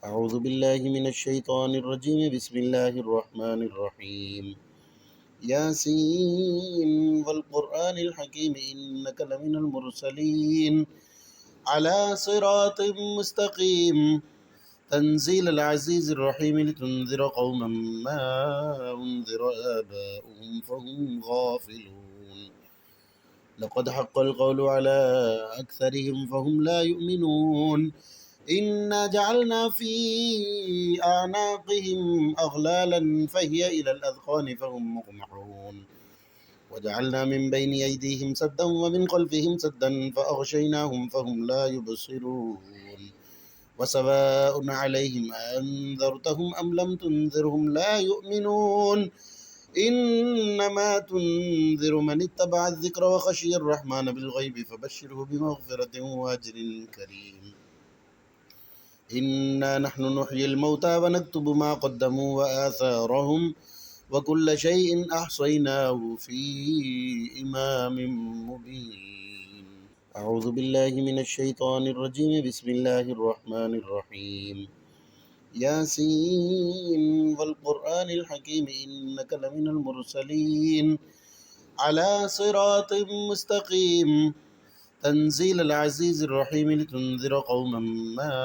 أعوذ بالله من الشيطان الرجيم. بسم الله الرحمن الرحيم. ياسين والقرآن الحكيم إنك لمن المرسلين على صراط مستقيم تنزيل العزيز الرحيم لتنذر قوما ما أنذر آباؤهم فهم غافلون. لقد حق القول على أكثرهم فهم لا يؤمنون. إنا جعلنا في أعناقهم أغلالا فهي إلى الأذقان فهم مقمحون. وجعلنا من بين أيديهم سدا ومن خلفهم سدا فأغشيناهم فهم لا يبصرون. وسواء عليهم أنذرتهم أم لم تنذرهم لا يؤمنون. إنما تنذر من اتبع الذكر وخشي الرحمن بالغيب فبشره بمغفرة وأجر كريم. إنا نحن نحيي الموتى ونكتب ما قدموا وآثارهم وكل شيء أحصيناه في إمام مبين. أعوذ بالله من الشيطان الرجيم. بسم الله الرحمن الرحيم. ياسين والقرآن الحكيم إنك لمن المرسلين على صراط مستقيم تنزيل العزيز الرحيم لتنذر قوما ما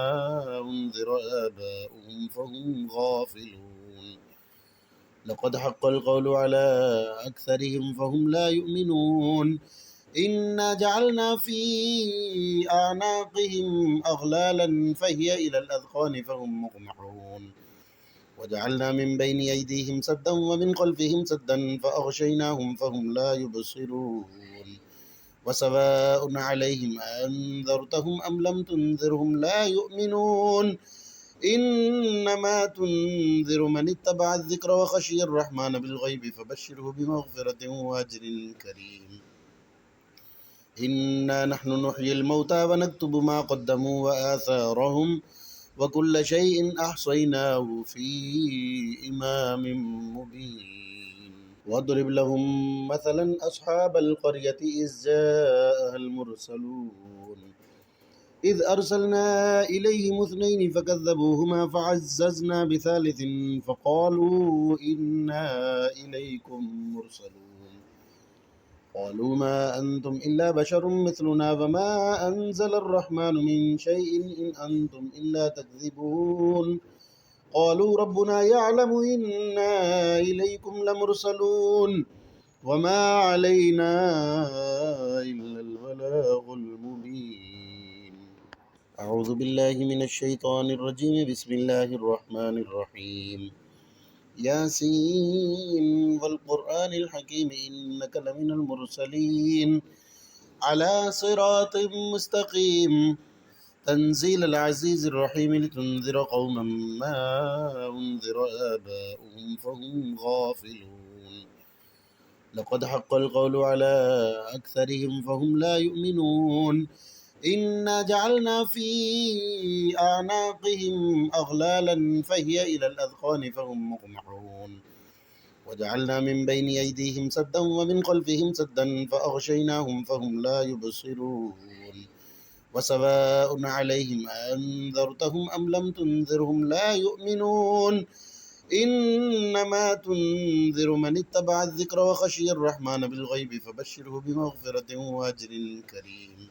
أنذر آباؤهم فهم غافلون. لقد حق القول على أكثرهم فهم لا يؤمنون. إنا جعلنا في أعناقهم أغلالا فهي إلى الأذقان فهم مقمحون. وجعلنا من بين أيديهم سدا ومن خلفهم سدا فأغشيناهم فهم لا يبصرون. وسواء عليهم أنذرتهم أم لم تنذرهم لا يؤمنون. إنما تنذر من اتبع الذكر وخشي الرحمن بالغيب فبشره بمغفرة وأجر كريم. إنا نحن نحيي الموتى ونكتب ما قدموا وآثارهم وكل شيء أحصيناه في إمام مبين. واضرب لهم مثلا أصحاب القرية إذ جاءها المرسلون إذ أرسلنا إليهم اثنين فكذبوهما فعززنا بثالث فقالوا إنا إليكم مرسلون. قالوا ما أنتم إلا بشر مثلنا وما أنزل الرحمن من شيء إن أنتم إلا تكذبون. قالوا ربنا يعلم إنا إليكم لمرسلون وما علينا إلا البلاغ المبين. أعوذ بالله من الشيطان الرجيم. بسم الله الرحمن الرحيم. ياسين والقرآن الحكيم إنك لمن المرسلين على صراط مستقيم تنزيل العزيز الرحيم لتنذر قوما ما أنذر آباؤهم فهم غافلون. لقد حق القول على أكثرهم فهم لا يؤمنون. إنا جعلنا في أعناقهم أغلالا فهي إلى الأذقان فهم مقمحون. وجعلنا من بين أيديهم سدا ومن خلفهم سدا فأغشيناهم فهم لا يبصرون. وسواء عليهم أنذرتهم أم لم تنذرهم لا يؤمنون. إنما تنذر من اتبع الذكر وخشي الرحمن بالغيب فبشره بمغفرة وأجر كريم.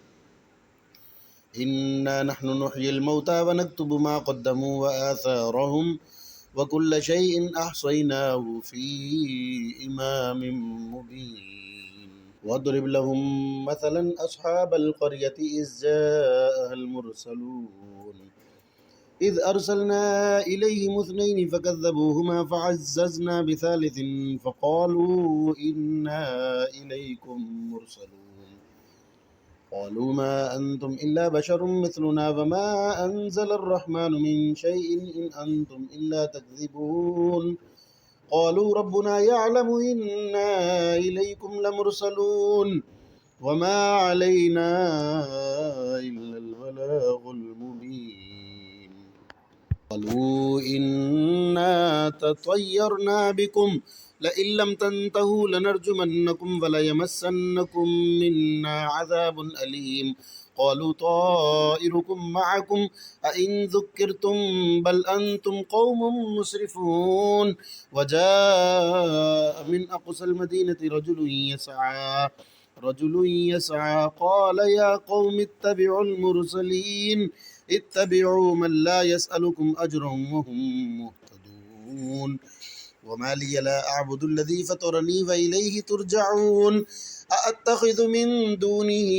إنا نحن نحيي الموتى ونكتب ما قدموا وآثارهم وكل شيء أحصيناه في إمام مبين. واضرب لهم مثلا أصحاب القرية إذ جاءها المرسلون إذ أرسلنا إليهم اثنين فكذبوهما فعززنا بثالث فقالوا إنا إليكم مرسلون. قالوا ما أنتم إلا بشر مثلنا وما أنزل الرحمن من شيء إن أنتم إلا تكذبون. قالوا ربنا يعلم إنا إليكم لمرسلون وما علينا إلا البلاغ المبين. قالوا إنا تطيرنا بكم لئن لم تنتهوا لنرجمنكم وليمسنكم منا عذاب أليم. قالوا طائركم معكم أئن ذكرتم بل أنتم قوم مسرفون وجاء من أقصى المدينة رجل يسعى قال يا قوم اتبعوا المرسلين اتبعوا من لا يسألكم أجرا وهم مهتدون وما لي لا أعبد الذي فطرني وإليه ترجعون أأتخذ من دونه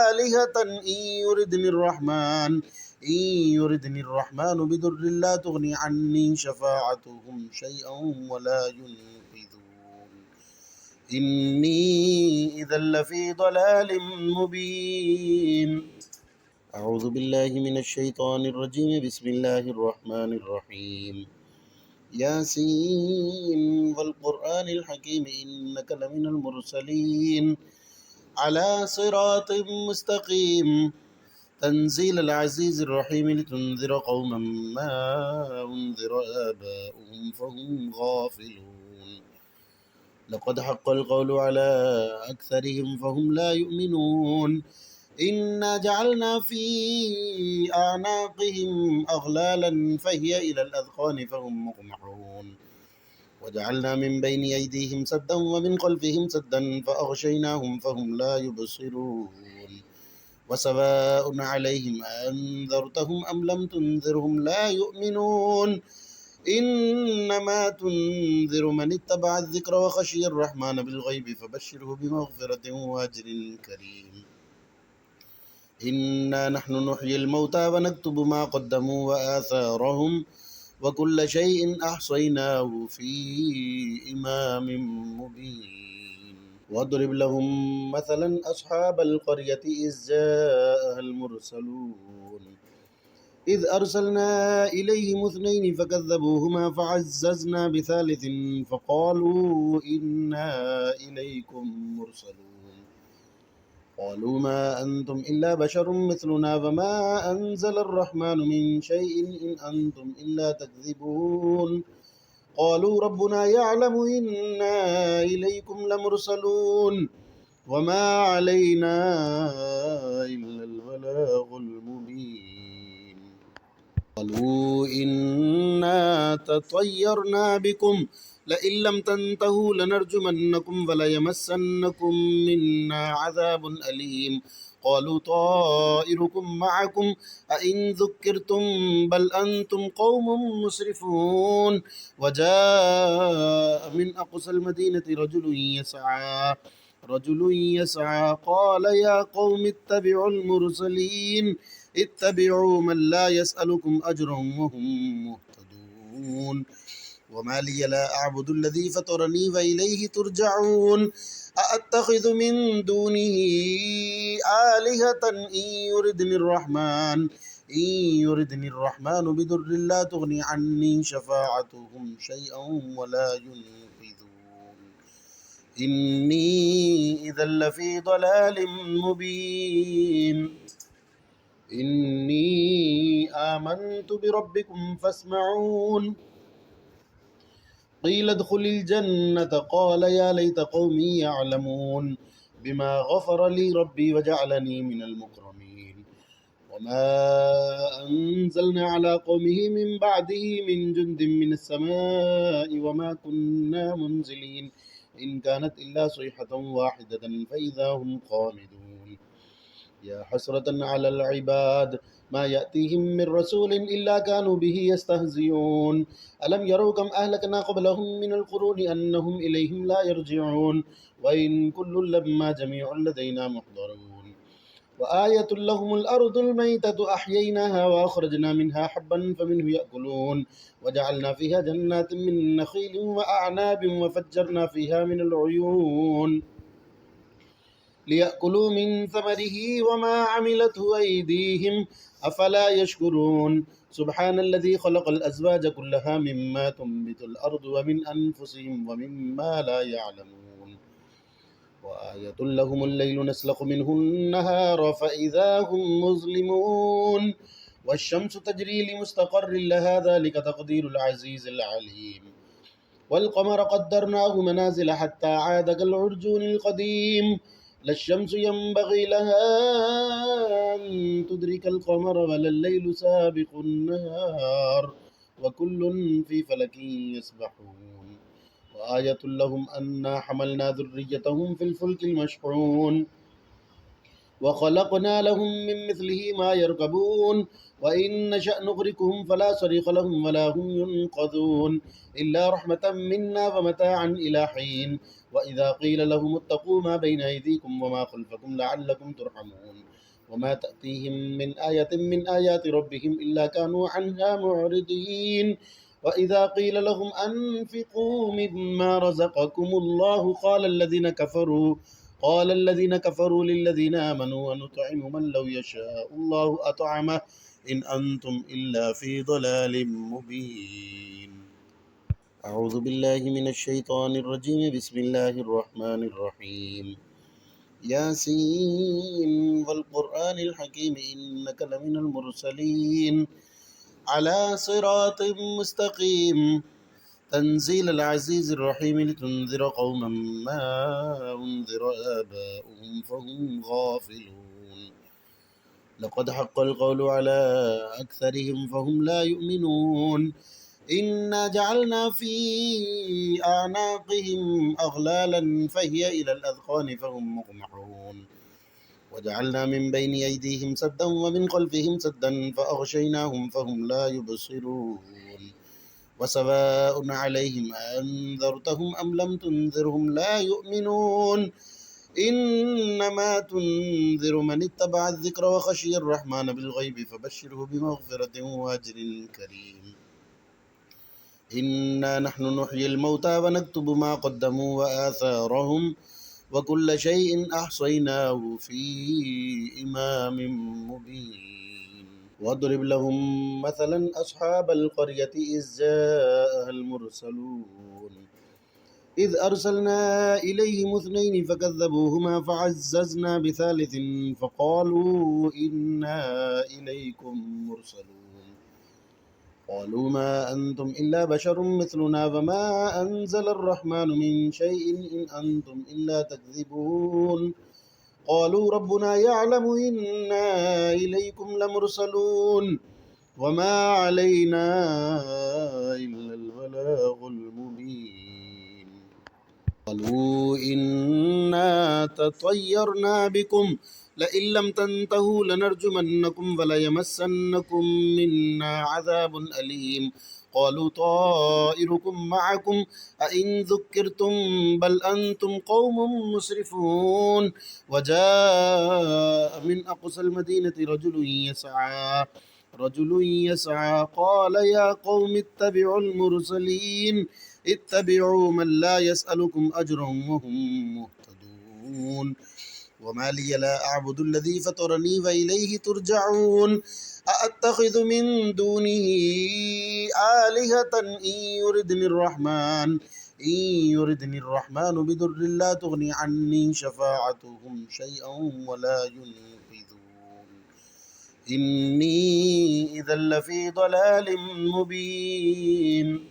آلهة إن يردني الرحمن بضر لا تغني عني شفاعتهم شيئا ولا ينقذون إني إذا لفي ضلال مبين. أعوذ بالله من الشيطان الرجيم. بسم الله الرحمن الرحيم. ياسين والقرآن الحكيم إنك لمن المرسلين على صراط مستقيم تنزيل العزيز الرحيم لتنذر قوما ما أنذر آباؤهم فهم غافلون لقد حق القول على أكثرهم فهم لا يؤمنون إنا جعلنا في أعناقهم أغلالا فهي إلى الأذقان فهم مقمحون وجعلنا من بين أيديهم سدا ومن خلفهم سدا فأغشيناهم فهم لا يبصرون وسواء عليهم أنذرتهم أم لم تنذرهم لا يؤمنون إنما تنذر من اتبع الذكر وخشي الرحمن بالغيب فبشره بمغفرة وأجر كريم. إنا نحن نحيي الموتى ونكتب ما قدموا وآثارهم وكل شيء أحصيناه في إمام مبين. واضرب لهم مثلا أصحاب القرية إذ جاءها المرسلون إذ أرسلنا إليهم اثنين فكذبوهما فعززنا بثالث فقالوا إنا إليكم مرسلون قالوا ما أنتم إلا بشر مثلنا وما أنزل الرحمن من شيء إن أنتم إلا تكذبون قالوا ربنا يعلم إنا إليكم لمرسلون وما علينا إلا البلاغ المبين. قالوا إنا تطيرنا بكم لئن لم تنتهوا لنرجمنكم وليمسنكم منا عذاب أليم قالوا طائركم معكم أئن ذكرتم بل أنتم قوم مسرفون وجاء من أقصى المدينة رجل يسعى قال يا قوم اتبعوا المرسلين اتبعوا من لا يسألكم أجرا وهم مهتدون وما لي لا أعبد الذي فطرني وإليه ترجعون أأتخذ من دونه آلهة إن يردني الرحمن بضر لا تغني عني شفاعتهم شيئا ولا ينقذون إني إذا لفي ضلال مبين. إني آمنت بربكم فاسمعون قيل ادخل الجنة قال يا ليت قومي يعلمون بما غفر لي ربي وجعلني من المكرمين وما أنزلنا على قومه من بعده من جند من السماء وما كنا منزلين إن كانت إلا صيحة واحدة فإذا هم خامدون يا حسرة على العباد ما يأتيهم من رسول إلا كانوا به يستهزئون ألم يروا كم أهلكنا قبلهم من القرون أنهم إليهم لا يرجعون وإن كل لما جميع لدينا محضرون وآية لهم الأرض الميتة أحييناها وأخرجنا منها حبا فمنه يأكلون وجعلنا فيها جنات من نخيل وأعناب وفجرنا فيها من العيون ليأكلوا من ثمره وما عملته أيديهم أفلا يشكرون سبحان الذي خلق الأزواج كلها مما تنبت الأرض ومن أنفسهم ومما لا يعلمون وآية لهم الليل نسلخ منه النهار فإذا هم مظلمون والشمس تجري لمستقر لها ذلك تقدير العزيز العليم والقمر قدرناه منازل حتى عاد كالعرجون القديم لا الشمس ينبغي لها أن تدرك القمر ولا الليل سابق النهار وكل في فلك يسبحون وآية لهم أنا حملنا ذريتهم في الفلك المشحون وخلقنا لهم من مثله ما يركبون وإن نشأ نغرقهم فلا صريخ لهم ولا هم ينقذون إلا رحمة منا ومتاعا إلى حين وإذا قيل لهم اتقوا ما بين أيديكم وما خلفكم لعلكم ترحمون وما تأتيهم من آية من آيات ربهم إلا كانوا عنها معرضين وإذا قيل لهم أنفقوا مما رزقكم الله قال الذين كفروا للذين آمنوا ونطعم من لو يشاء الله أطعمه إن أنتم إلا في ضلال مبين. أعوذ بالله من الشيطان الرجيم. بسم الله الرحمن الرحيم. ياسين والقرآن الحكيم إنك لمن المرسلين على صراط مستقيم تنزيل العزيز الرحيم لتنذر قوما ما أنذر آباؤهم فهم غافلون لقد حق القول على أكثرهم فهم لا يؤمنون إنا جعلنا في أعناقهم أغلالا فهي إلى الأذقان فهم مقمحون وجعلنا من بين أيديهم سدا ومن خلفهم سدا فأغشيناهم فهم لا يبصرون وسواء عليهم أنذرتهم أم لم تنذرهم لا يؤمنون إنما تنذر من اتبع الذكر وخشي الرحمن بالغيب فبشره بمغفرة وأجر كريم. إنا نحن نحيي الموتى ونكتب ما قدموا وآثارهم وكل شيء أحصيناه في إمام مبين. واضرب لهم مثلا أصحاب القرية إذ جاءها المرسلون إذ أرسلنا إليهم اثنين فكذبوهما فعززنا بثالث فقالوا إنا إليكم مرسلون قالوا ما أنتم إلا بشر مثلنا وما أنزل الرحمن من شيء إن أنتم إلا تكذبون قالوا ربنا يعلم إنا إليكم لمرسلون وما علينا إلا البلاغ المبين. قالوا إنا تطيرنا بكم لئن لم تنتهوا لنرجمنكم وليمسنكم منا عذاب أليم قالوا طائركم معكم أئن ذكرتم بل أنتم قوم مسرفون وجاء من أقصى المدينة رجل يسعى قال يا قوم اتبعوا المرسلين اتبعوا من لا يسألكم أجرا وهم مهتدون وما لي لا أعبد الذي فطرني وإليه ترجعون أأتخذ من دونه آلهة إن يردني الرحمن بضر لا تغني عني شفاعتهم شيئا ولا ينقذون إني إذا لفي ضلال مبين.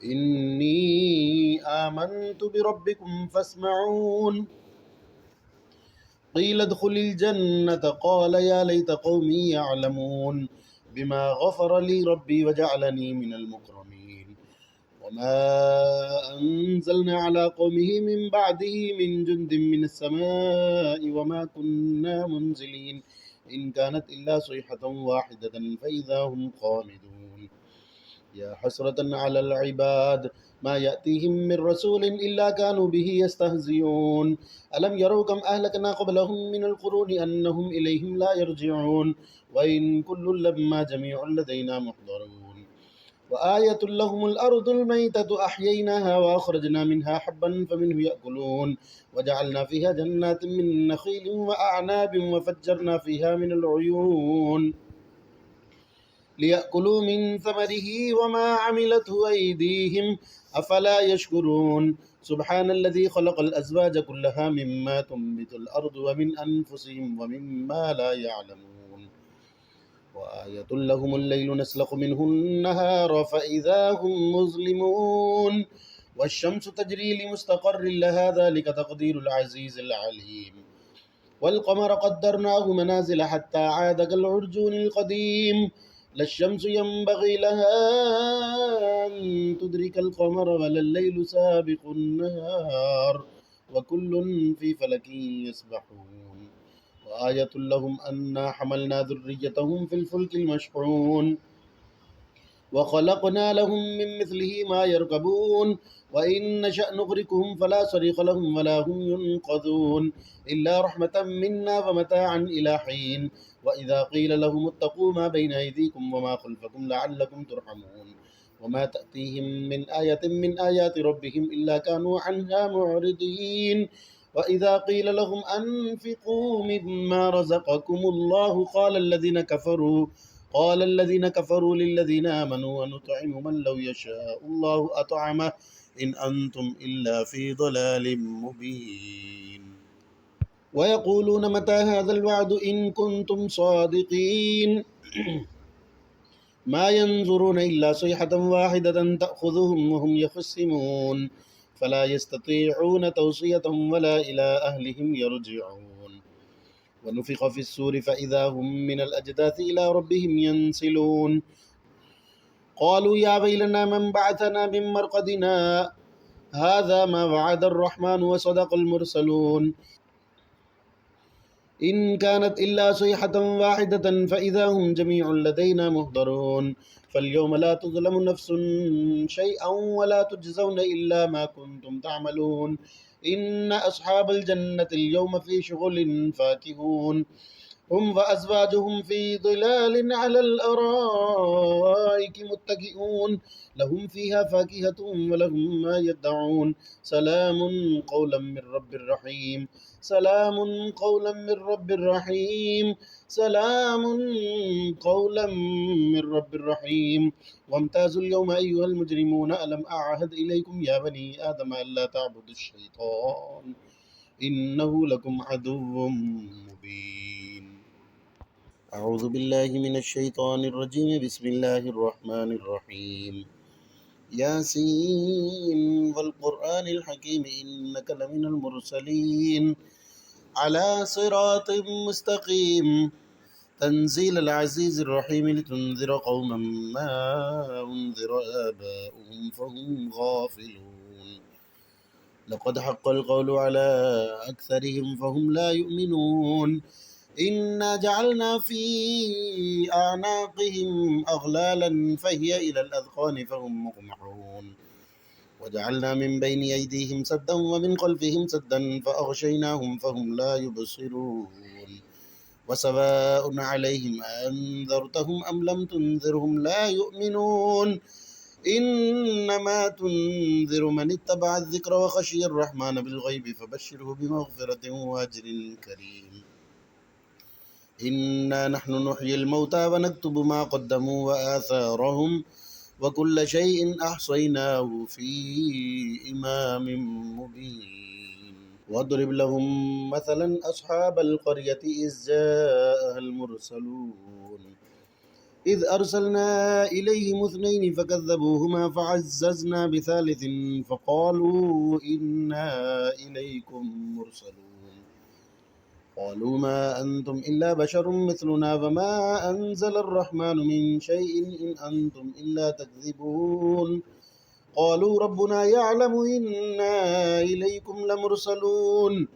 إني آمنت بربكم فاسمعون قيل ادخل الجنة قال يا ليت قومي يعلمون بما غفر لي ربي وجعلني من المكرمين وما أنزلنا على قومه من بعده من جند من السماء وما كنا منزلين إن كانت إلا صيحة واحدة فإذا هم خامدون يا حسرة على العباد ما يأتيهم من رسول إلا كانوا به يستهزئون ألم يروا كم أهلكنا قبلهم من القرون أنهم إليهم لا يرجعون وإن كل لما جميع لدينا محضرون وآية لهم الأرض الميتة أحييناها وأخرجنا منها حبا فمنه يأكلون وجعلنا فيها جنات من نخيل وأعناب وفجرنا فيها من العيون ليأكلوا من ثمره وما عملته أيديهم أفلا يشكرون سبحان الذي خلق الأزواج كلها مما تنبت الأرض ومن أنفسهم ومما لا يعلمون وآية لهم الليل نسلخ منه النهار فإذا هم مظلمون वश्शम्सु तजरी लिमुस्तक़र्रिन लहा ज़ालिका तक़दीरुल अज़ीज़िल अलीम वल्क़मर क़द्दरनाहु मनाज़िल हत्ता आद कल्उर्जूनिल क़दीम लश्शम्सु यंबग़ी लहा अन तुदरिकल क़मर वलल्लैलु साबिक़ुन नहार वकुल्लुन फ़ी फ़लकिन यस्बहून वआयतुल लहुम अन्ना हमलना ज़ुर्रिय्यतहुम फ़िल फ़ुल्किल मशहून वख़लक़ना लहुम मिन मिस्लिही मा यरकबून वइन नशअ नुग़रिक़हुम फ़ला सरीक़ लहुम वला हुम युनक़ज़ून इल्ला रहमतम मिन्ना वमताअन इला हीन वइज़ा क़ील लहुम इत्तक़ू मा बैन अयदीकुम वमा ख़ल्फ़कुम लअल्लकुम तुरहमून वमा तअतीहिम मिन आयतिन मिन आयाति रब्बिहिम इल्ला कानू अन्हा मुअरिदीन वइज़ा क़ील लहुम अन्फ़िक़ू मिम्मा रज़क़कुमुल्लाहु قال الذين كفروا للذين آمنوا ونطعم من لو يشاء الله أطعمه إن أنتم إلا في ضلال مبين ويقولون متى هذا الوعد إن كنتم صادقين ما ينظرون إلا صيحة واحدة تأخذهم وهم يخصمون فلا يستطيعون توصية ولا إلى أهلهم يرجعون ونفخ في السور فإذا هم من الأجداث إلى ربهم ينسلون قالوا يا ويلنا من بعثنا من مرقدنا هذا ما وعد الرحمن وصدق المرسلون إن كانت إلا صيحة واحدة فإذا هم جميع لدينا محضرون فاليوم لا تظلم نفس شيئا ولا تجزون إلا ما كنتم تعملون إن أصحاب الجنة اليوم في شغل فاكهون هم وأزواجهم في ظلال على الأرائك متكئون لهم فيها فاكهة ولهم ما يدعون سلام قولا من رب رحيم سلام قولا من رب رحيم سلام قولا من رب رحيم وامتازوا اليوم أيها المجرمون ألم أعهد إليكم يا بني آدم ألا تعبدوا الشيطان إنه لكم عدو مبين أعوذ بالله من الشيطان الرجيم بسم الله الرحمن الرحيم ياسين والقرآن الحكيم إنك لمن المرسلين على صراط مستقيم تنزيل العزيز الرحيم لتنذر قوما ما أنذر آباؤهم فهم غافلون لقد حق القول على أكثرهم فهم لا يؤمنون إنا جعلنا في أعناقهم أغلالا فهي إلى الأذقان فهم مقمحون وجعلنا من بين أيديهم سدا ومن خلفهم سدا فأغشيناهم فهم لا يبصرون وسواء عليهم أنذرتهم أم لم تنذرهم لا يؤمنون إنما تنذر من اتبع الذكر وخشي الرحمن بالغيب فبشره بمغفرة وأجر كريم إنا نحن نحيي الموتى ونكتب ما قدموا وآثارهم وكل شيء أحصيناه في إمام مبين واضرب لهم مثلا أصحاب القرية إذ جاءها المرسلون إذ أرسلنا إليهم اثنين فكذبوهما فعززنا بثالث فقالوا إنا إليكم مرسلون قالوا ما أنتم إلا بشر مثلنا وما أنزل الرحمن من شيء إن أنتم إلا تكذبون قالوا ربنا يعلم إنا إليكم لمرسلون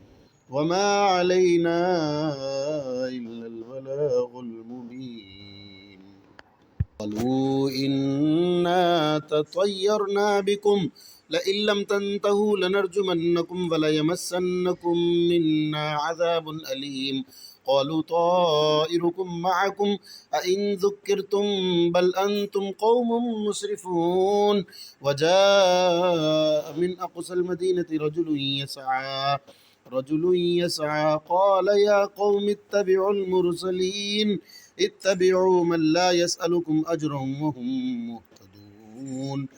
وما علينا إلا البلاغ المبين قالوا إنا تطيرنا بكم لئن لم تنتهوا لنرجمنكم وليمسنكم منا عذاب أليم قالوا طائركم معكم أئن ذكرتم بل أنتم قوم مسرفون وجاء من أقصى المدينة رجل يسعى قال يا قوم اتبعوا المرسلين اتبعوا من لا يسألكم أجرا وهم مهتدون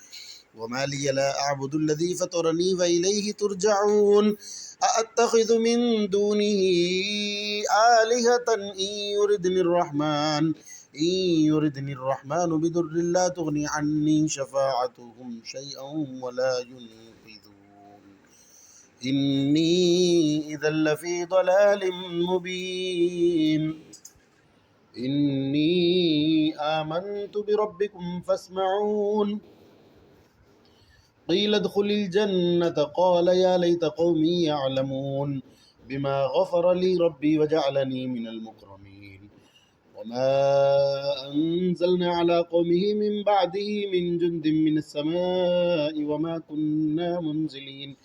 وما لي لا أعبد الذي فطرني وإليه ترجعون أأتخذ من دونه آلهة إن يردني الرحمن بضر لا تغني عني شفاعتهم شيئا ولا ينقذون إني إذا لفي ضلال مبين إني آمنت بربكم فاسمعون قيل ادخل الجنة قال يا ليت قومي يعلمون بما غفر لي ربي وجعلني من المكرمين وما أنزلنا على قومه من بعده من جند من السماء وما كنا منزلين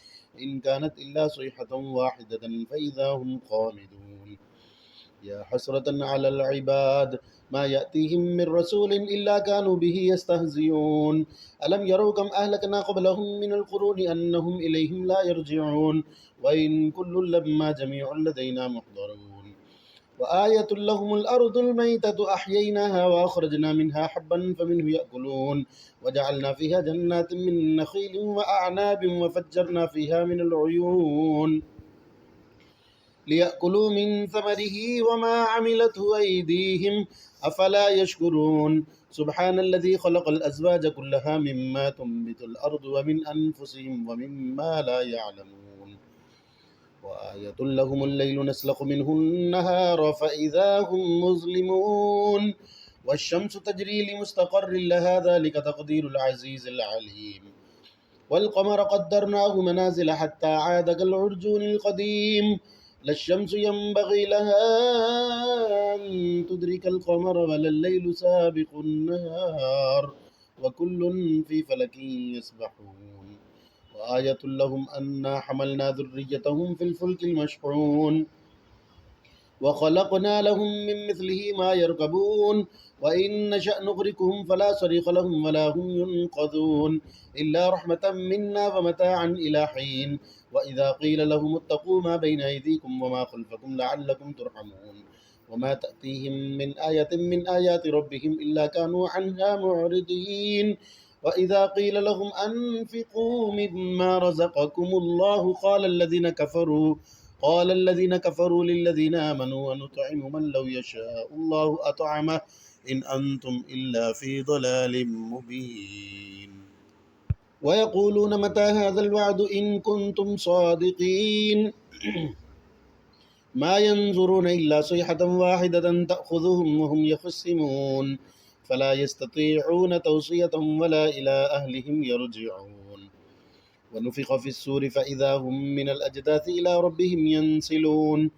إن كانت إلا صيحة واحدة فإذا هم خامدون يا حسرة على العباد ما يأتيهم من رسول إلا كانوا به يستهزئون ألم يروا كم أهلكنا قبلهم من القرون أنهم إليهم لا يرجعون وإن كل لما جميع لدينا محضرون وآية لهم الأرض الميتة أحييناها وأخرجنا منها حبا فمنه يأكلون وجعلنا فيها جنات من نخيل وأعناب وفجرنا فيها من العيون ليأكلوا من ثمره وما عملته أيديهم أفلا يشكرون سبحان الذي خلق الأزواج كلها مما تنبت الأرض ومن أنفسهم ومما لا يعلمون وآية لهم الليل نسلخ منه النهار فإذا هم مظلمون والشمس تجري لمستقر لها ذلك تقدير العزيز العليم والقمر قدرناه منازل حتى عاد كالعرجون القديم لا الشمس ينبغي لها أن تدرك القمر ولا الليل سابق النهار وكل في فلك يسبحون وآية لهم أنا حملنا ذريتهم في الفلك المشحون وخلقنا لهم من مثله ما يركبون وإن نشأ نغرقهم فلا صريخ لهم ولا هم ينقذون إلا رحمة منا ومتاعا إلى حين وإذا قيل لهم اتقوا ما بين أيديكم وما خلفكم لعلكم ترحمون وما تأتيهم من آية من آيات ربهم إلا كانوا عنها معرضين وإذا قيل لهم أنفقوا مما رزقكم الله قال الذين كفروا للذين آمنوا ونطعم من لو يشاء الله أطعمه إن أنتم إلا في ضلال مبين ويقولون متى هذا الوعد إن كنتم صادقين ما ينظرون إلا صيحة واحدة تأخذهم وهم يخصمون فلا يستطيعون توصية ولا إلى أهلهم يرجعون ونفخ في السور فإذا هم من الأجداث إلى ربهم ينسلون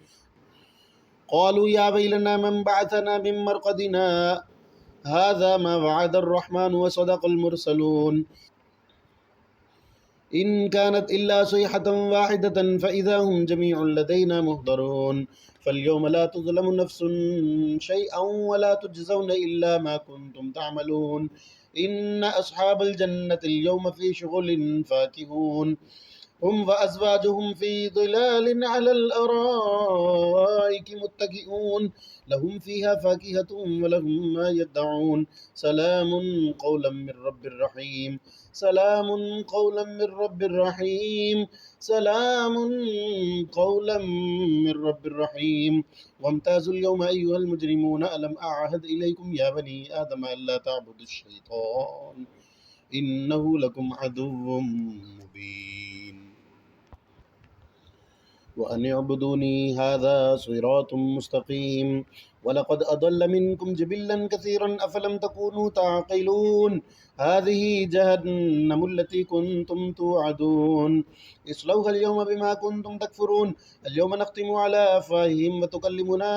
قالوا يا ويلنا من بعثنا من مرقدنا هذا ما وعد الرحمن وصدق المرسلون إن كانت إلا صيحة واحدة فإذا هم جميع لدينا مهضرون فاليوم لا تظلم نفس شيئا ولا تجزون إلا ما كنتم تعملون إن أصحاب الجنة اليوم في شغل فاكهون هم وأزواجهم في ظلال على الأرائك متكئون لهم فيها فاكهة ولهم ما يدعون سلام قولا من رب رحيم سلام قولا من رب رحيم سلام قولا من رب رحيم وامتازوا اليوم أيها المجرمون ألم أعهد إليكم يا بني آدم ألا تعبدوا الشيطان إنه لكم عدو مبين وأن اعبدوني هذا صراط مستقيم ولقد أضل منكم جبلا كثيرا أفلم تكونوا تعقلون هذه جهنم التي كنتم توعدون اصلوها اليوم بما كنتم تكفرون اليوم نختم على أفواههم وتكلمنا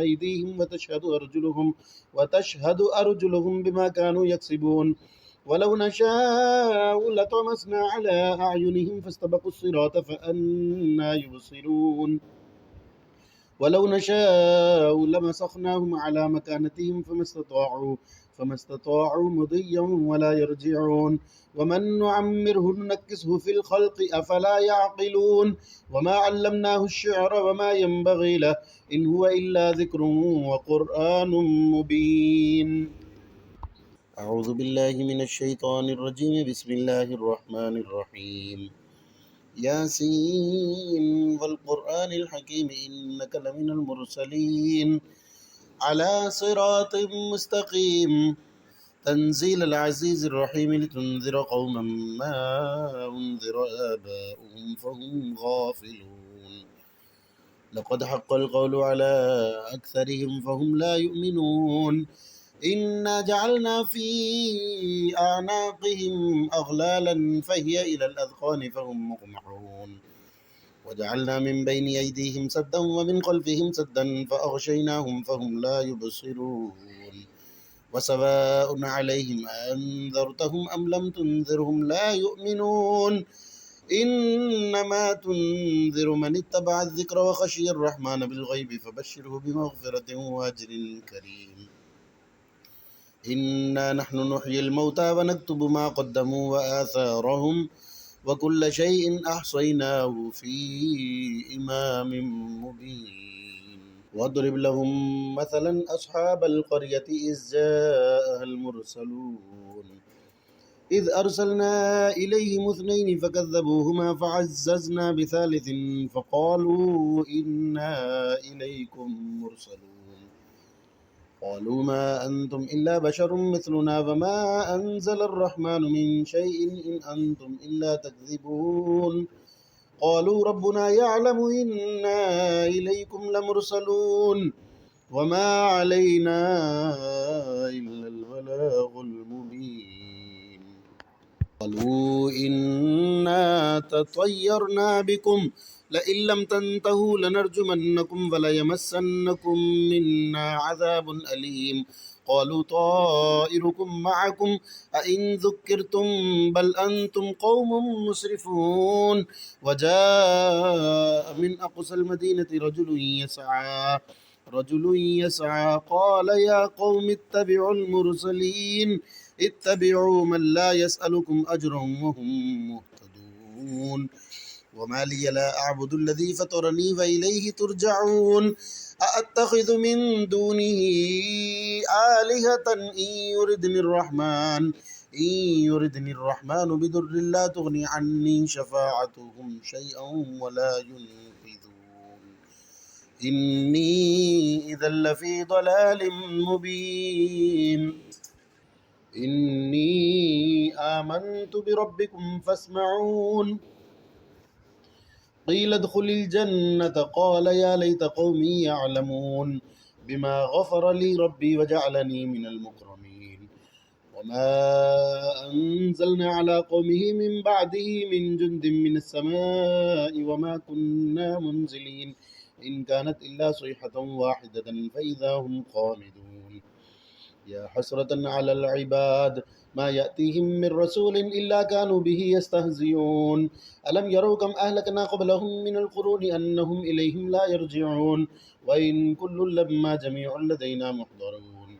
أيديهم وتشهد أرجلهم بما كانوا يكسبون ولو نشاء لطمسنا على أعينهم فاستبقوا الصراط فأنى يبصرون ولو نشاء لمسخناهم على مكانتهم فما استطاعوا مضيا ولا يرجعون ومن نعمره ننكسه في الخلق أفلا يعقلون وما علمناه الشعر وما ينبغي له إن هو إلا ذكر وقرآن مبين أعوذ بالله من الشيطان الرجيم بسم الله الرحمن الرحيم ياسين والقرآن الحكيم إنك لمن المرسلين على صراط مستقيم تنزيل العزيز الرحيم لتنذر قوما ما أنذر آباؤهم فهم غافلون لقد حق القول على أكثرهم فهم لا يؤمنون إنا جعلنا في أعناقهم أغلالا فهي إلى الأذقان فهم مقمحون وجعلنا من بين أيديهم سدا ومن خلفهم سدا فأغشيناهم فهم لا يبصرون وسواء عليهم أنذرتهم أم لم تنذرهم لا يؤمنون إنما تنذر من اتبع الذكر وخشي الرحمن بالغيب فبشره بمغفرة وأجر كريم إنا نحن نحيي الموتى ونكتب ما قدموا وآثارهم وكل شيء أحصيناه في إمام مبين واضرب لهم مثلا أصحاب القرية إذ جاءها المرسلون إذ أرسلنا إليهم اثنين فكذبوهما فعززنا بثالث فقالوا إنا إليكم مرسلون قالوا ما أنتم إلا بشر مثلنا وما أنزل الرحمن من شيء إن أنتم إلا تكذبون قالوا ربنا يعلم إنا إليكم لمرسلون وما علينا إلا البلاغ المبين قالوا إنا تطيرنا بكم لئن لم تنتهوا لنرجمنكم وليمسنكم منا عذاب أليم قالوا طائركم معكم أئن ذكرتم بل أنتم قوم مسرفون وجاء من أقصى المدينة رجل يسعى قال يا قوم اتبعوا المرسلين اتبعوا من لا يسألكم أجرا وهم مهتدون وما لي لا أعبد الذي فطرني وإليه ترجعون أأتخذ من دونه آلهة إن يردني الرحمن بضر لا تغني عني شفاعتهم شيئا ولا ينقذون إني إذا لفي ضلال مبين إني آمنت بربكم فاسمعون قيل ادخل الجنة قال يا ليت قومي يعلمون بما غفر لي ربي وجعلني من المكرمين وما أنزلنا على قومه من بعده من جند من السماء وما كنا منزلين إن كانت إلا صيحة واحدة فإذا هم خامدون يا حسرة على العباد ما يأتيهم من رسول إلا كانوا به يستهزئون ألم يروا كم أهلكنا قبلهم من القرون أنهم إليهم لا يرجعون وإن كل لما جميع لدينا محضرون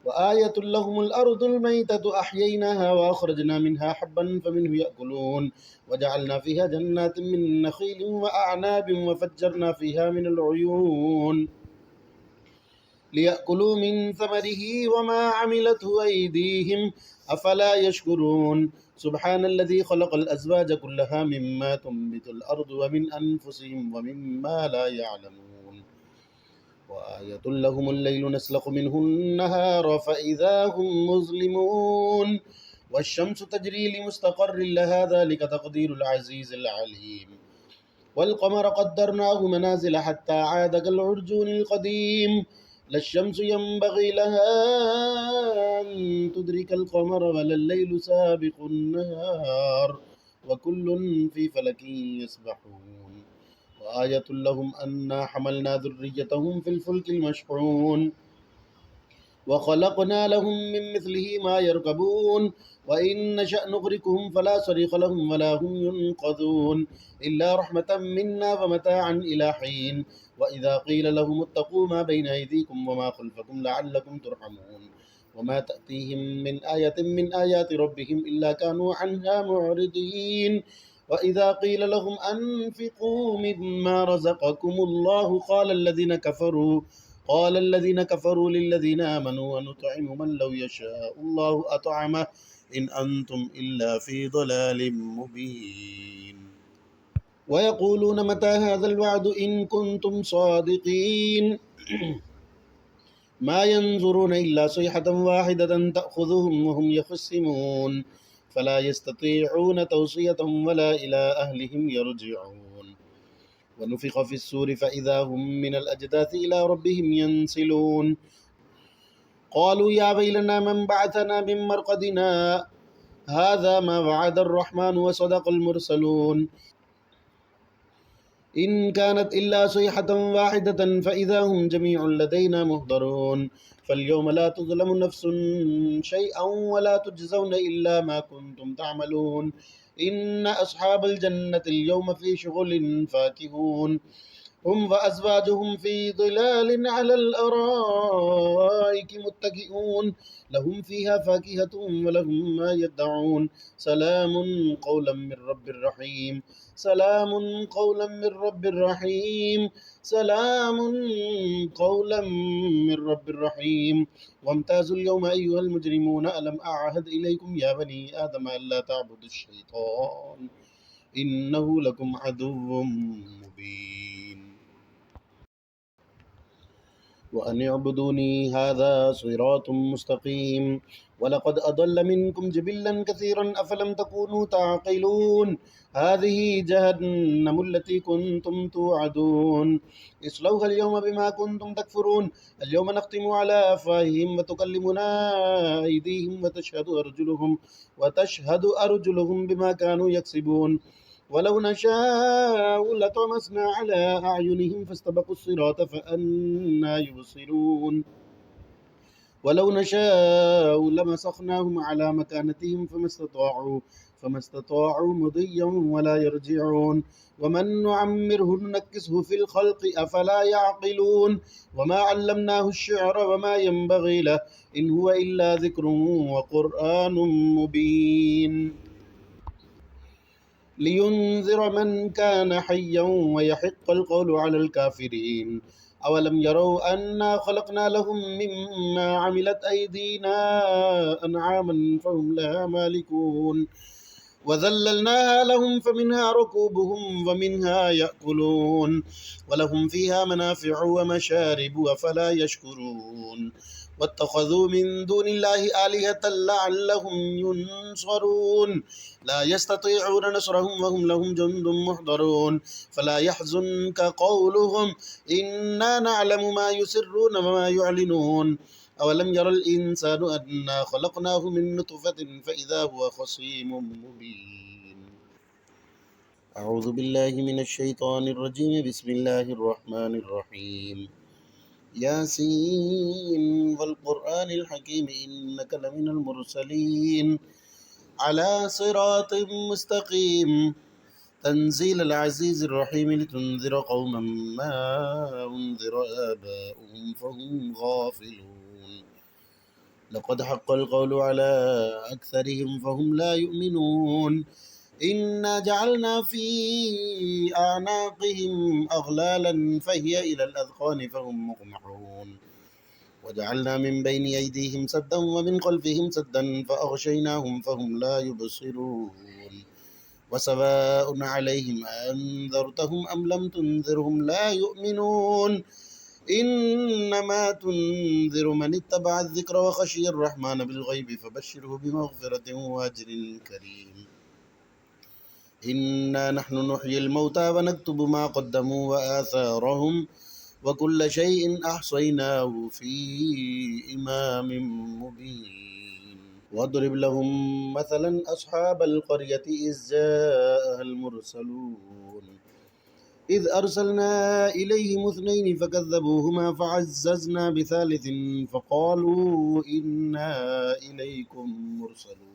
وآية لهم الأرض الميتة أحييناها وأخرجنا منها حبا فمنه يأكلون وجعلنا فيها جنات من نخيل وأعناب وفجرنا فيها من العيون ليأكلوا من ثمره وما عملته أيديهم أفلا يشكرون سبحان الذي خلق الأزواج كلها مما تنبت الأرض ومن أنفسهم ومما لا يعلمون وآية لهم الليل نسلخ منه النهار فإذا هم مظلمون والشمس تجري لمستقر لها ذلك تقدير العزيز العليم والقمر قدرناه منازل حتى عاد كالعرجون القديم لا الشمس ينبغي لها أن تدرك القمر ولا الليل سابق النهار وكل في فلك يسبحون وآية لهم أنا حملنا ذريتهم في الفلك المشحون وخلقنا لهم من مثله ما يركبون وإن نشأ نغرقهم فلا صريخ لهم ولا هم ينقذون إلا رحمة منا ومتاعا إلى حين وإذا قيل لهم اتقوا ما بين أيديكم وما خلفكم لعلكم ترحمون وما تأتيهم من آية من آيات ربهم إلا كانوا عنها معرضين وإذا قيل لهم أنفقوا مما رزقكم الله قال الذين كفروا للذين آمنوا ونطعم من لو يشاء الله أطعمه إن أنتم إلا في ضلال مبين ويقولون متى هذا الوعد إن كنتم صادقين ما ينظرون إلا صيحة واحدة تأخذهم وهم يخصمون فلا يستطيعون توصية ولا إلى أهلهم يرجعون ونفخ في السور فإذا هم من الأجداث إلى ربهم ينسلون قالوا يا ويلنا من بعثنا من مرقدنا هذا ما وعد الرحمن وصدق المرسلون إن كانت إلا صيحة واحدة فإذا هم جميع لدينا مهضرون فاليوم لا تظلم نفس شيئا ولا تجزون إلا ما كنتم تعملون إن أصحاب الجنة اليوم في شغل فاكهون هم وأزواجهم في ظلال على الأرائك متكئون لهم فيها فاكهة ولهم ما يدعون سلام قولا من رب رحيم سلام قولا من رب رحيم سلام قولا من رب رحيم وامتازوا اليوم أيها المجرمون ألم أعهد إليكم يا بني آدم ألا تعبدوا الشيطان إنه لكم عدو مبين وأن اعبدوني هذا صراط مستقيم ولقد أضل منكم جبلا كثيرا أفلم تكونوا تعقلون هذه جهنم التي كنتم توعدون اصلوها اليوم بما كنتم تكفرون اليوم نختم على أفواههم وتكلمنا أيديهم وتشهد أرجلهم بما كانوا يكسبون ولو نشاء لطمسنا على أعينهم فاستبقوا الصراط فأنى يبصرون ولو نشاء لمسخناهم على مكانتهم فما استطاعوا مضيا ولا يرجعون ومن نعمره ننكسه في الخلق أفلا يعقلون وما علمناه الشعر وما ينبغي له إن هو إلا ذكر وقرآن مبين لينذر من كان حيا ويحق القول على الكافرين أولم يروا أنا خلقنا لهم مما عملت أيدينا أنعاما فهم لها مالكون وذللناها لهم فمنها ركوبهم ومنها يأكلون ولهم فيها منافع ومشارب أفلا يشكرون واتخذوا من دون الله آلهة لعلهم ينصرون لا يستطيعون نصرهم وهم لهم جند محضرون فلا يحزنك قولهم إنا نعلم ما يسرون وما يعلنون أولم ير الإنسان أنا خلقناه من نطفة فإذا هو خصيم مبين أعوذ بالله من الشيطان الرجيم بسم الله الرحمن الرحيم ياسين والقرآن الحكيم إنك لمن المرسلين على صراط مستقيم تنزيل العزيز الرحيم لتنذر قوما ما أنذر آباؤهم فهم غافلون لقد حق القول على أكثرهم فهم لا يؤمنون إنا جعلنا في أعناقهم أغلالا فهي إلى الأذقان فهم مقمحون وجعلنا من بين أيديهم سدا ومن خلفهم سدا فأغشيناهم فهم لا يبصرون وسواء عليهم أنذرتهم أم لم تنذرهم لا يؤمنون إنما تنذر من اتبع الذكر وخشي الرحمن بالغيب فبشره بمغفرة وأجر كريم إنا نحن نحيي الموتى ونكتب ما قدموا وآثارهم وكل شيء أحصيناه في إمام مبين واضرب لهم مثلا أصحاب القرية إذ جاءها المرسلون إذ أرسلنا إليهم اثنين فكذبوهما فعززنا بثالث فقالوا إنا إليكم مرسلون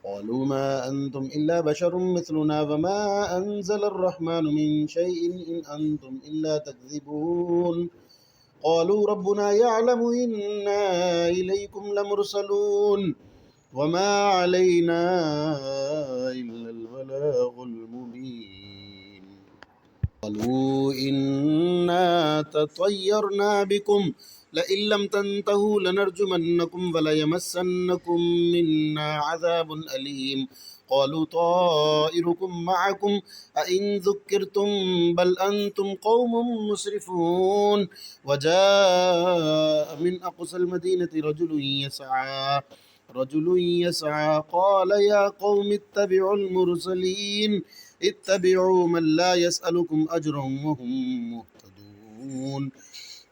قالوا ما أنتم إلا بشر مثلنا وما أنزل الرحمن من شيء إن أنتم إلا تكذبون قالوا ربنا يعلم إنا إليكم لمرسلون وما علينا إلا البلاغ المبين قالوا إنا تطيرنا بكم لئن لم تنتهوا لنرجمنكم وليمسنكم منا عذاب أليم. قالوا طائركم معكم أئن ذكرتم بل أنتم قوم مسرفون. وجاء من أقصى المدينة رجل يسعى قال يا قوم اتبعوا المرسلين اتبعوا من لا يسألكم أجرا وهم مهتدون.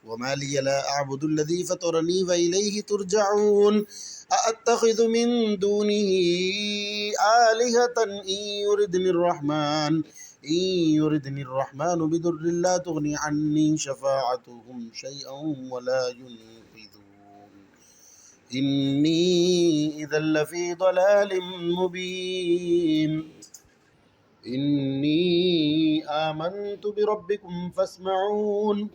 وما لي لا أعبد الذي فطرني وإليه ترجعون. أأتخذ من دونه آلهة إن يردني الرحمن بضر لا تغني عني شفاعتهم شيئا ولا ينقذون. إني إذا لفي ضلال مبين. إني آمنت بربكم فاسمعون.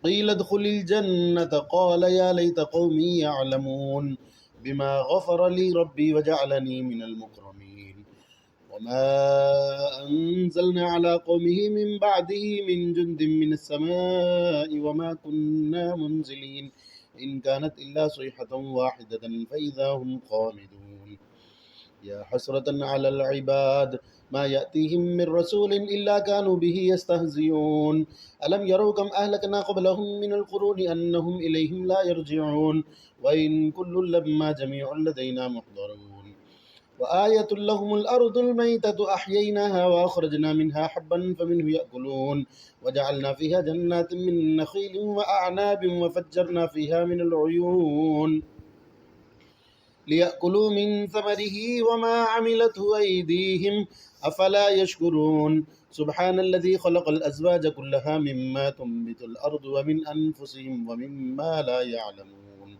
قيل ادخل الجنة قال يا ليت قومي يعلمون بما غفر لي ربي وجعلني من المكرمين. وما أنزلنا على قومه من بعده من جند من السماء وما كنا منزلين إن كانت إلا صيحة واحدة فإذا هم خامدون. يا حسرة على العباد ما يأتيهم من رسول إلا كانوا به يستهزئون. ألم يروا كم أهلكنا قبلهم من القرون أنهم إليهم لا يرجعون. وإن كل لما جميع لدينا محضرون. وآية لهم الأرض الميتة أحييناها وأخرجنا منها حبا فمنه يأكلون. وجعلنا فيها جنات من نخيل وأعناب وفجرنا فيها من العيون ليأكلوا من ثمره وما عملته أيديهم أفلا يشكرون. سبحان الذي خلق الأزواج كلها مما تنبت الأرض ومن أنفسهم ومما لا يعلمون.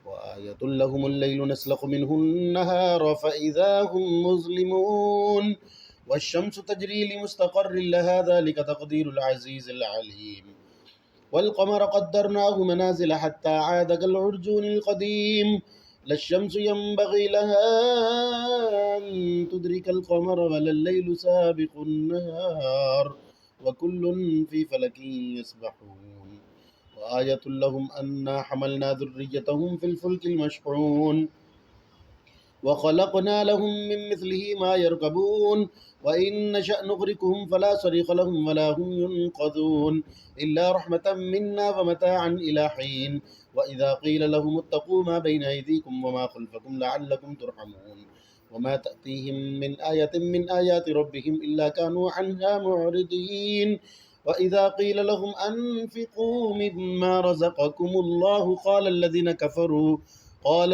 وآية لهم الليل نسلخ منه النهار فإذا هم مظلمون. والشمس تجري لمستقر لها ذلك تقدير العزيز العليم. والقمر قدرناه منازل حتى عاد كالعرجون القديم. لا الشمس ينبغي لها أن تدرك القمر ولا الليل سابق النهار وكل في فلك يسبحون. وآية لهم أنا حملنا ذريتهم في الفلك المشحون وخلقنا لهم من مثله ما يركبون. وإن نشأ نغرقهم فلا صريخ لهم ولا هم ينقذون إلا رحمة منا ومتاعا إلى حين. وإذا قيل لهم اتقوا ما بين أيديكم وما خلفكم لعلكم ترحمون. وما تأتيهم من آية من آيات ربهم إلا كانوا عنها معرضين. وإذا قيل لهم أنفقوا مما رزقكم الله قال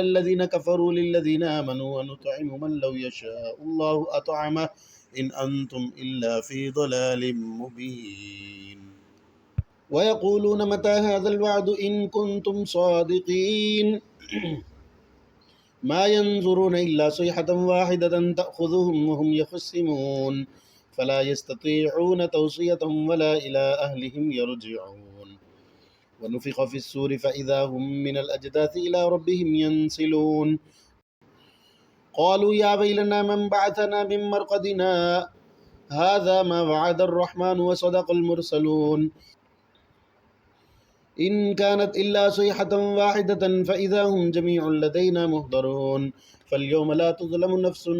الذين كفروا للذين آمنوا ونطعم من لو يشاء الله أطعمه إن أنتم إلا في ضلال مبين. ويقولون متى هذا الوعد إن كنتم صادقين. ما ينظرون إلا صيحة واحدة تأخذهم وهم يخصمون فلا يستطيعون توصية ولا إلى أهلهم يرجعون. ونفخ في السور فإذا هم من الأجداث إلى ربهم ينسلون. قالوا يا ويلنا من بعثنا من مرقدنا هذا ما وعد الرحمن وصدق المرسلون إن كانت إلا صيحة واحدة فإذا هم جميع لدينا محضرون. فاليوم لا تظلم نفس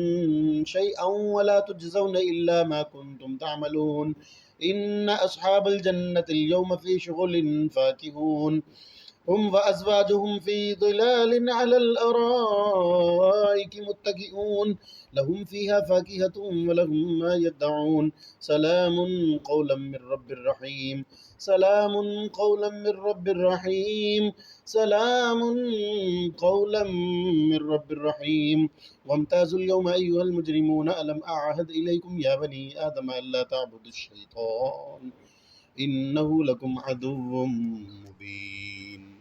شيئا ولا تجزون إلا ما كنتم تعملون. إن أصحاب الجنة اليوم في شغل فاكهون هم وأزواجهم في ظلال على الأرائك متكئون لهم فيها فاكهة ولهم ما يدعون سلام قولا من رب رحيم. سلام قولا من رب رحيم. وامتازوا اليوم أيها المجرمون ألم أعهد إليكم يا بني آدم ألا تعبدوا الشيطان إنه لكم عدو مبين.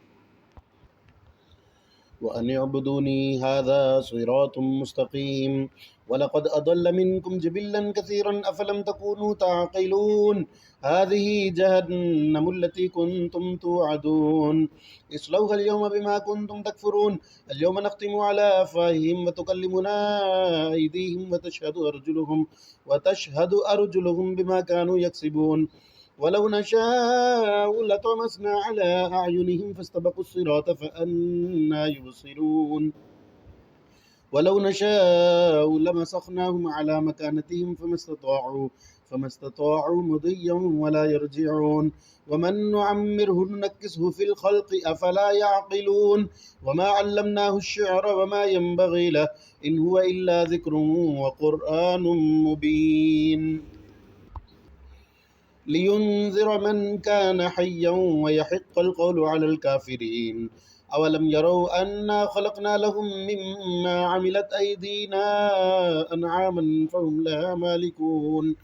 وأن اعبدوني هذا صراط مستقيم. ولقد أضل منكم جبلا كثيرا أفلم تكونوا تعقلون. هذه جهنم التي كنتم توعدون اصلوها اليوم بما كنتم تكفرون. اليوم نختم على أفواههم وتكلمنا أيديهم وتشهد أرجلهم بما كانوا يكسبون. ولو نشاء لطمسنا على أعينهم فاستبقوا الصراط فأنى يبصرون. ولو نشاء لمسخناهم على مكانتهم فما استطاعوا مضيا ولا يرجعون. ومن نعمره ننكسه في الخلق أفلا يعقلون. وما علمناه الشعر وما ينبغي له إن هو إلا ذكر وقرآن مبين لينذر من كان حيا ويحق القول على الكافرين. أولم يروا أنا خلقنا لهم مما عملت أيدينا أنعاما فهم لها مالكون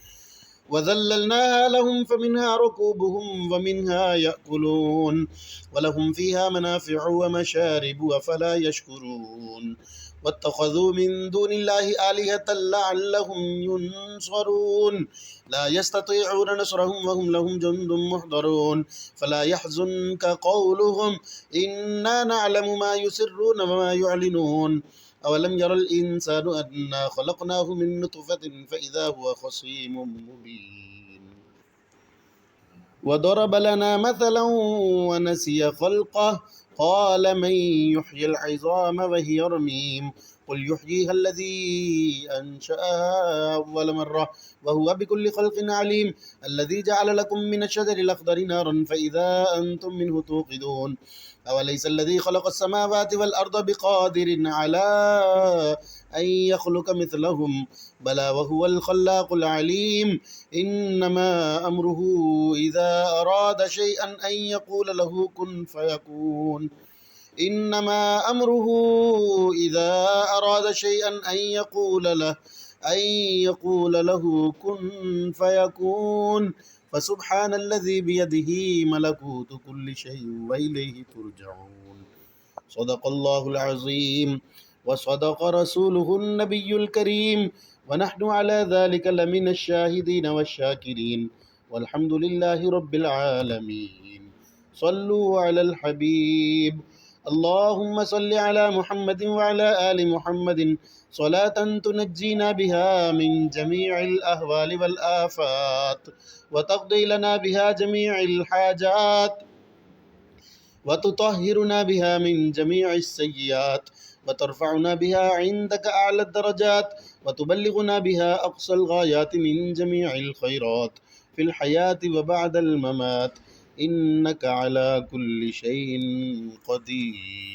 وذللناها لهم فمنها ركوبهم ومنها يأكلون ولهم فيها منافع ومشارب أفلا يشكرون. واتخذوا من دون الله آلهة لعلهم ينصرون. لا يستطيعون نصرهم وهم لهم جند محضرون. فلا يحزنك قولهم إنا نعلم ما يسرون وما يعلنون. أولم ير الإنسان أنا خلقناه من نطفة فإذا هو خصيم مبين وضرب لنا مثلا ونسي خلقه قال من يحيي العظام وهي رميم قل يحييها الذي أنشأها أول مرة وهو بكل خلق عليم. الذي جعل لكم من الشجر الأخضر نارا فإذا أنتم منه توقدون. أوليس الذي خلق السماوات والأرض بقادر على أن يخلق مثلهم بلى وهو الخلاق العليم. إنما أمره إذا أراد شيئا أن يقول له كن فيكون. إنما أمره إذا أراد شيئا أن يقول له كن فيكون. فسبحان الذي بيده ملكوت كل شيء وإليه ترجعون. صدق الله العظيم وصدق رسوله النبي الكريم ونحن على ذلك لمن الشاهدين والشاكرين والحمد لله رب العالمين. صلوا على الحبيب. اللهم صل على محمد وعلى آل محمد صلاة تنجينا بها من جميع الأهوال والآفات وتقضي لنا بها جميع الحاجات وتطهرنا بها من جميع السيئات وترفعنا بها عندك أعلى الدرجات وتبلغنا بها أقصى الغايات من جميع الخيرات في الحياة وبعد الممات إنك على كل شيء قدير.